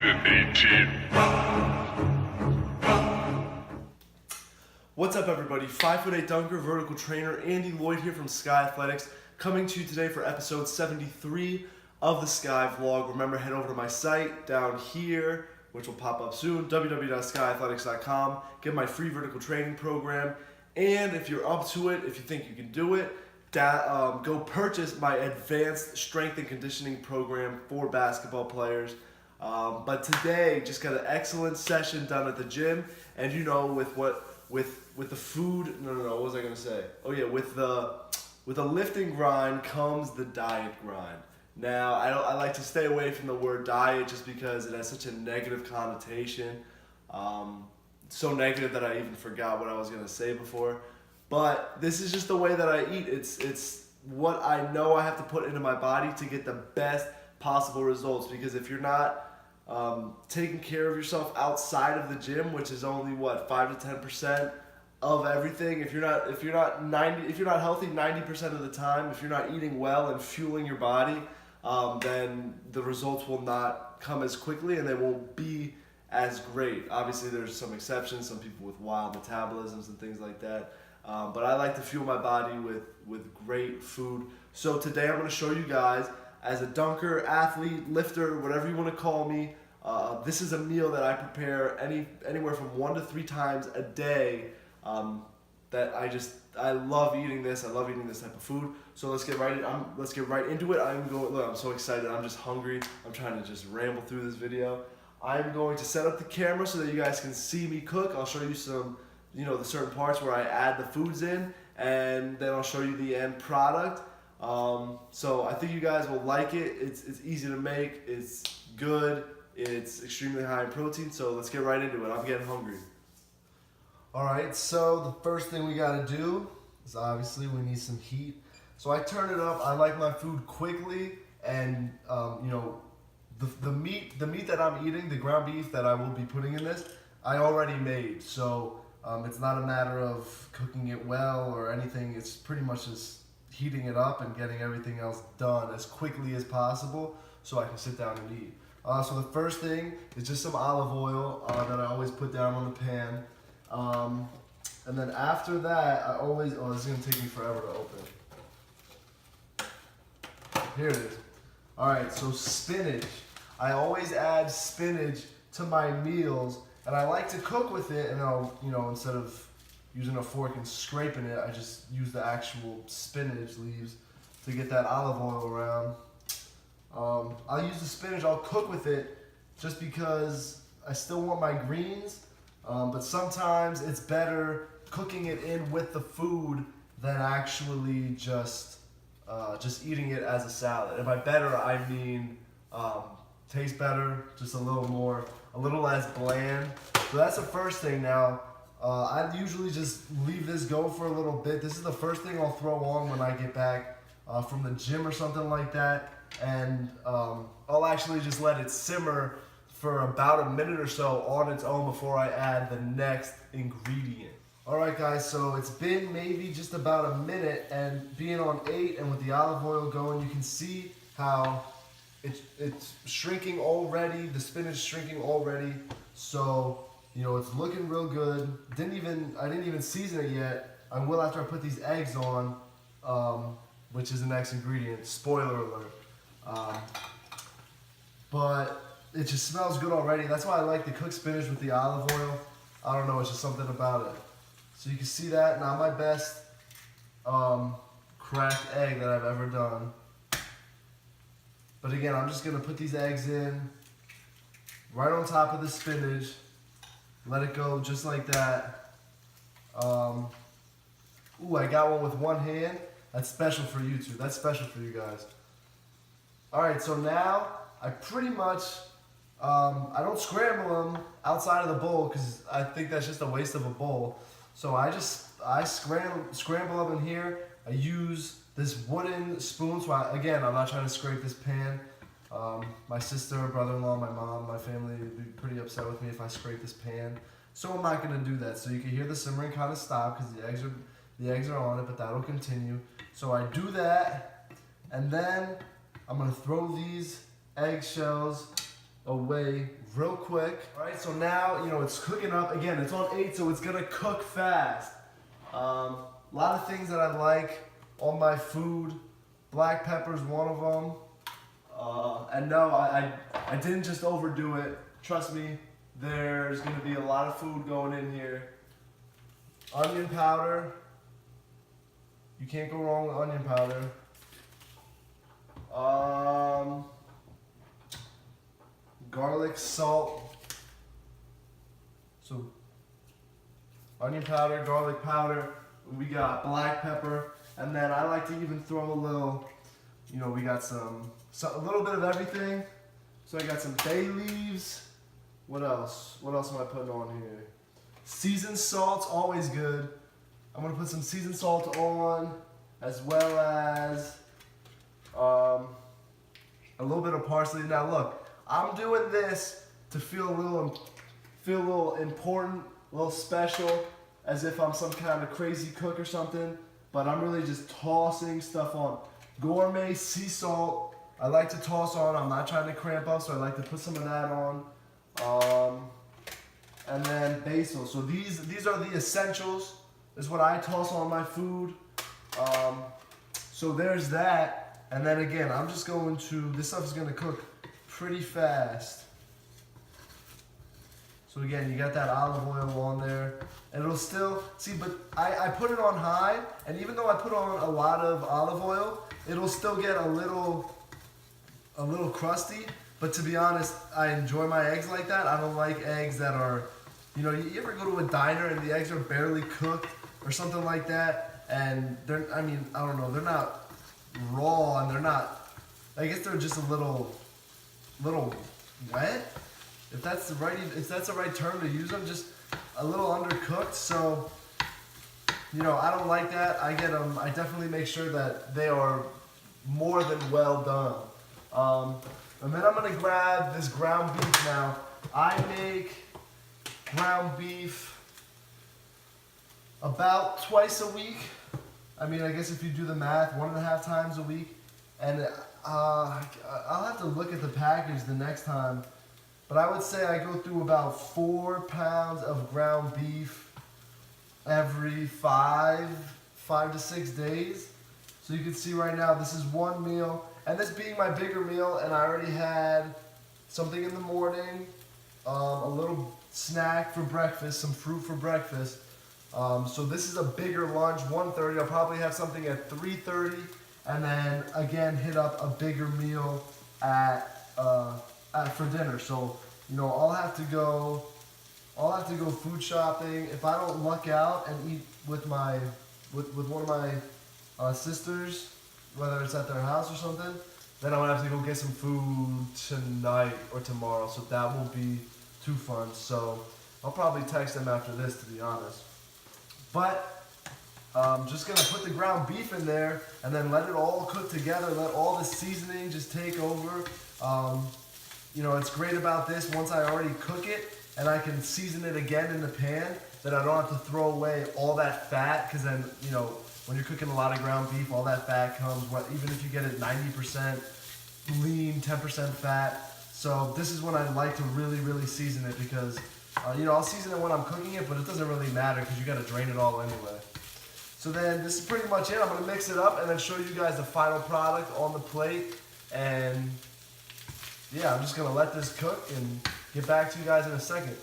18. What's up, everybody? 5'8" dunker, vertical trainer, Andy Lloyd here from Skigh Athletics, coming to you today for episode 73 of the Skigh vlog. Remember, head over to my site down here, which will pop up soon, www.skighathletics.com. Get my free vertical training program, and if you're up to it, if you think you can do it, go purchase my advanced strength and conditioning program for basketball players. But today, just got an excellent session done at the gym, and you know, with the food, what was I gonna say? Oh yeah, with the lifting grind comes the diet grind. Now, I like to stay away from the word diet just because it has such a negative connotation. So negative that I even forgot what I was gonna say before. But this is just the way that I eat. It's what I know I have to put into my body to get the best possible results. Because if you're not taking care of yourself outside of the gym, which is only 5 to 10% of everything. If you're not healthy 90% of the time, if you're not eating well and fueling your body, then the results will not come as quickly and they won't be as great. Obviously, there's some exceptions, some people with wild metabolisms and things like that. But I like to fuel my body with great food. So today I'm going to show you guys, as a dunker, athlete, lifter, whatever you want to call me, this is a meal that I prepare anywhere from 1 to 3 times a day. That I love eating this. I love eating this type of food. So let's get right into it. I'm so excited. I'm just hungry. I'm trying to just ramble through this video. I'm going to set up the camera so that you guys can see me cook. I'll show you some, the certain parts where I add the foods in, and then I'll show you the end product. So I think you guys will like it. It's easy to make. It's good. It's extremely high in protein. So let's get right into it. I'm getting hungry. Alright, so the first thing we gotta do is obviously we need some heat. So I turn it up. I like my food quickly, and the meat that I'm eating, the ground beef that I will be putting in this, I already made. So it's not a matter of cooking it well or anything. It's pretty much just heating it up and getting everything else done as quickly as possible so I can sit down and eat. So the first thing is just some olive oil that I always put down on the pan. And then after that, this is going to take me forever to open. Here it is. Alright, so spinach. I always add spinach to my meals, and I like to cook with it, and I'll, instead of using a fork and scraping it, I just use the actual spinach leaves to get that olive oil around. I'll use the spinach, I'll cook with it just because I still want my greens. But sometimes it's better cooking it in with the food than actually just eating it as a salad. And by better, I mean tastes better, just a little less bland. So that's the first thing. Now, I usually just leave this go for a little bit. This is the first thing I'll throw on when I get back from the gym or something like that. And I'll actually just let it simmer for about a minute or so on its own before I add the next ingredient. Alright guys, so it's been maybe just about a minute, and being on 8 and with the olive oil going, you can see how it's shrinking already, the spinach shrinking already. So, it's looking real good. I didn't even season it yet. I will after I put these eggs on, which is the next ingredient. Spoiler alert. But it just smells good already. That's why I like to cook spinach with the olive oil. I don't know, it's just something about it. So you can see that, not my best cracked egg that I've ever done. But again, I'm just gonna put these eggs in right on top of the spinach. Let it go just like that. Ooh, I got one with one hand. That's special for YouTube. That's special for you guys. Alright, so now I pretty much, I don't scramble them outside of the bowl because I think that's just a waste of a bowl. So I scramble them in here. I use this wooden spoon. So again, I'm not trying to scrape this pan. My sister, brother-in-law, my mom, my family would be pretty upset with me if I scrape this pan. So I'm not going to do that. So you can hear the simmering kind of stop because the eggs are on it, but that'll continue. So I do that, and then I'm going to throw these eggshells away real quick. All right, so now, it's cooking up. Again, it's on 8, so it's gonna cook fast. A lot of things that I like on my food. Black pepper's one of them. And no, I didn't just overdo it. Trust me, there's gonna be a lot of food going in here. Onion powder. You can't go wrong with onion powder. Garlic, salt. So onion powder, garlic powder. We got black pepper, and then I like to even throw a little. We got a little bit of everything. So I got some bay leaves. What else? What else am I putting on here? Seasoned salt's always good. I'm gonna put some seasoned salt on, as well as a little bit of parsley. Now look, I'm doing this to feel a little important, a little special, as if I'm some kind of crazy cook or something. But I'm really just tossing stuff on. Gourmet sea salt, I like to toss on. I'm not trying to cramp up, so I like to put some of that on. And then basil. So these are the essentials. This is what I toss on my food. So there's that. And then again, I'm just going to, this stuff is going to cook pretty fast. So again, you got that olive oil on there. And it'll still, see, but I put it on high, and even though I put on a lot of olive oil, it'll still get a little crusty. But to be honest, I enjoy my eggs like that. I don't like eggs that are, you ever go to a diner and the eggs are barely cooked or something like that, and they're, I don't know, they're not raw, and they're not, I guess they're just a little wet, if that's the right term to use them, just a little undercooked. So, I don't like that. I get them, I definitely make sure that they are more than well done. And then I'm gonna grab this ground beef now. I make ground beef about twice a week. I guess if you do the math, 1.5 times a week. And I'll have to look at the package the next time. But I would say I go through about 4 pounds of ground beef every 5 to 6 days. So you can see right now, this is one meal. And this being my bigger meal, and I already had something in the morning, a little snack for breakfast, some fruit for breakfast. So this is a bigger lunch, 1:30. I'll probably have something at 3:30, and then again hit up a bigger meal for dinner. So I'll have to go food shopping. If I don't luck out and eat with one of my sisters, whether it's at their house or something, then I'm gonna have to go get some food tonight or tomorrow. So that won't be too fun. So I'll probably text them after this, to be honest. But I'm just gonna put the ground beef in there and then let it all cook together. Let all the seasoning just take over. It's great about this. Once I already cook it and I can season it again in the pan, then I don't have to throw away all that fat, because then when you're cooking a lot of ground beef, all that fat comes, even if you get it 90% lean, 10% fat. So this is when I like to really, really season it, because, I'll season it when I'm cooking it, but it doesn't really matter because you got to drain it all anyway. So then this is pretty much it. I'm going to mix it up and then show you guys the final product on the plate. And yeah, I'm just going to let this cook and get back to you guys in a second.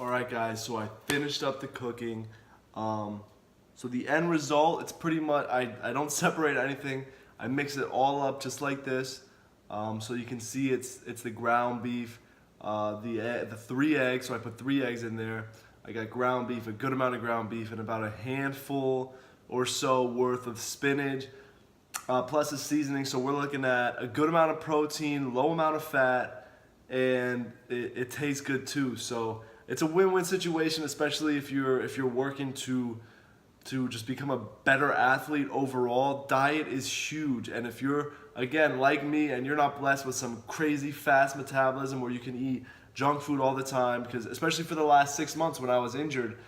All right, guys, so I finished up the cooking. So the end result, it's pretty much, I don't separate anything. I mix it all up just like this. So you can see it's the ground beef, the 3 eggs. So I put 3 eggs in there. I got ground beef, a good amount of ground beef, and about a handful or so worth of spinach, plus the seasoning. So we're looking at a good amount of protein, low amount of fat, and it tastes good too. So it's a win-win situation, especially if you're working to just become a better athlete overall. Diet is huge, and if you're, again, like me, and you're not blessed with some crazy fast metabolism where you can eat junk food all the time, because especially for the last 6 months when I was injured,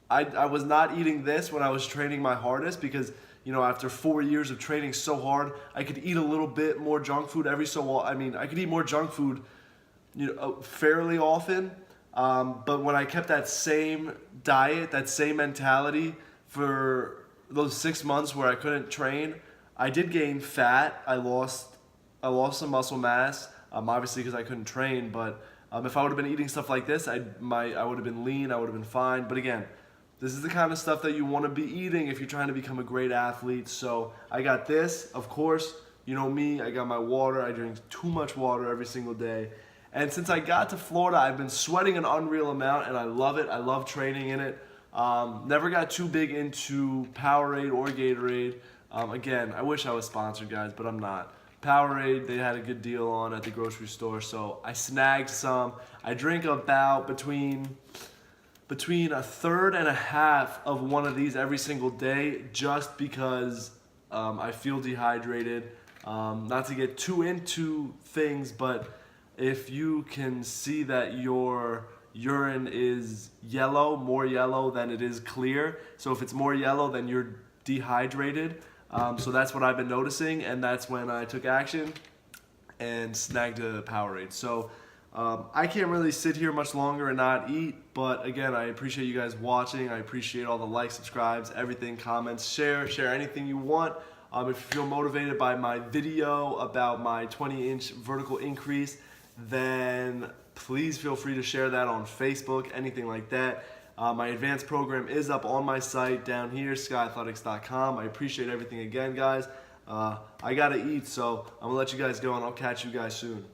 I was not eating this when I was training my hardest, because after 4 years of training so hard, I could eat a little bit more junk food every so often. I could eat more junk food fairly often. But when I kept that same diet, that same mentality for those 6 months where I couldn't train, I did gain fat. I lost some muscle mass, obviously because I couldn't train. But if I would have been eating stuff like this, I would have been lean. I would have been fine. But again, this is the kind of stuff that you want to be eating if you're trying to become a great athlete. So I got this, of course. You know me, I got my water. I drink too much water every single day. And since I got to Florida, I've been sweating an unreal amount, and I love it. I love training in it. Never got too big into Powerade or Gatorade. Again, I wish I was sponsored, guys, but I'm not. Powerade, they had a good deal on at the grocery store, so I snagged some. I drink about between a third and a half of one of these every single day, just because I feel dehydrated. Not to get too into things, but if you can see that your urine is yellow, more yellow than it is clear, so if it's more yellow, then you're dehydrated. So that's what I've been noticing, and that's when I took action and snagged a Powerade. So I can't really sit here much longer and not eat, but again, I appreciate you guys watching. I appreciate all the likes, subscribes, everything, comments, share anything you want. If you feel motivated by my video about my 20-inch vertical increase, then please feel free to share that on Facebook, anything like that. My advanced program is up on my site down here, skighathletics.com. I appreciate everything again, guys. I gotta eat, so I'm gonna let you guys go, and I'll catch you guys soon.